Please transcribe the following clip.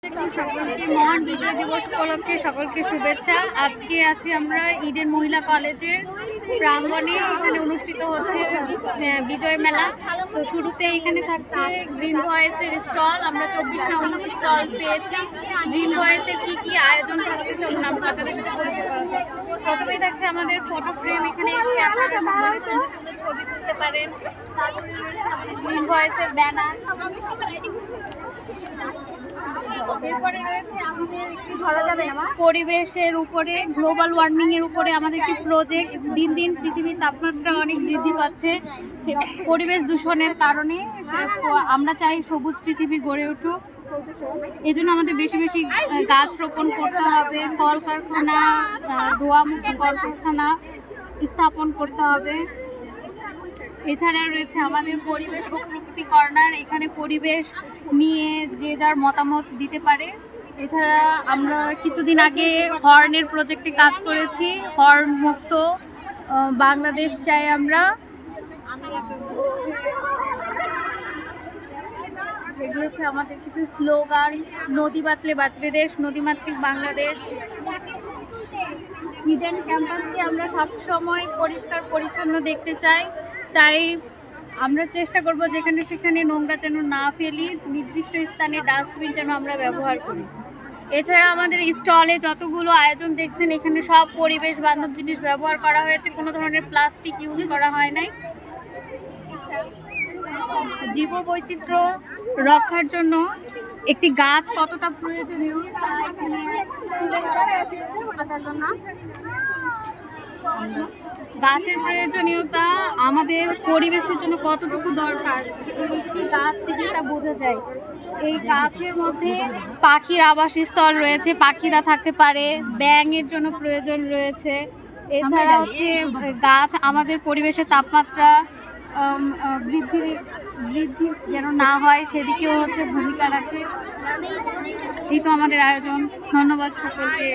সকলকে মহান বিজয় দিবস উপলক্ষে সকলকে শুভেচ্ছা। আজকে আছি আমরা ইডেন মহিলা কলেজের প্রাঙ্গণে। এখানে অনুষ্ঠিত হচ্ছে বিজয় মেলা। তো শুরুতে এখানে থাকছে গ্রিন ভয়েসের স্টল। আমরা 24টা স্টল পেয়েছি। গ্রিন ভয়েসের কি কি আয়োজন থাকছে চলুন আমরা আপনাদের সাথে পরিচয় করা যায়। প্রথমেই থাকছে আমাদের ফটো ফ্রেম। এখানে এসে আপনারা সুন্দর সুন্দর ছবি তুলতে পারেন। গ্রিন ভয়েসের ব্যানার। এরপরে রয়েছে আমাদের একটি পরিবেশের উপরে, গ্লোবাল ওয়ার্মিং এর উপরে আমাদের একটি প্রজেক্ট। দিন দিন পৃথিবীর তাপমাত্রা অনেক বৃদ্ধি পাচ্ছে পরিবেশ দূষণের কারণে। আমরা চাই সবুজ পৃথিবী গড়ে উঠুক। এই জন্য আমাদের বেশি বেশি গাছ রোপণ করতে হবে। কলকারখানা, ধোঁয়ামুক্ত কলকারখানা স্থাপন করতে হবে। এছাড়া রয়েছে আমাদের পরিবেশ ও প্রকৃতি কর্নার। এখানে পরিবেশ নিয়ে যে যার মতামত দিতে পারে। এছাড়া আমরা কিছুদিন আগে হর্নের প্রজেক্টে কাজ করেছি। হর্ন মুক্ত বাংলাদেশ চাই আমরা। এগুলো হচ্ছে আমাদের কিছু স্লোগান। নদী বাঁচলে বাঁচবে দেশ, নদীমাতৃক বাংলাদেশ। ইডেন ক্যাম্পাসকে আমরা সবসময় পরিষ্কার পরিচ্ছন্ন দেখতে চাই। তাই আমরা চেষ্টা করব যেখানে সেখানে নোংরা যেন না ফেলি, নির্দিষ্ট স্থানে ডাস্টবিন যেন আমরা ব্যবহার করি। এছাড়া আমাদের স্টলে যতগুলো আয়োজন দেখছেন এখানে সব পরিবেশ বান্ধব জিনিস ব্যবহার করা হয়েছে। কোনো ধরনের প্লাস্টিক ইউজ করা হয় নাই। জীববৈচিত্র্য রক্ষার জন্য একটি গাছ কতটা প্রয়োজনীয় তা এখানে তুলে ধরা হয়েছে। গাছের প্রয়োজনীয়তা আমাদের পরিবেশের জন্য কতটুকু দরকার একটি গাছ থেকে তা বোঝা যায়। এই গাছের মধ্যে পাখির আবাসস্থল রয়েছে, পাখিরা থাকতে পারে। ব্যাঙের জন্য প্রয়োজন রয়েছে। এছাড়া হচ্ছে গাছ আমাদের পরিবেশের তাপমাত্রা বৃদ্ধি যেন না হয় সেদিকেও হচ্ছে ভূমিকা রাখে। এই তো আমাদের আয়োজন। ধন্যবাদ সকলকে।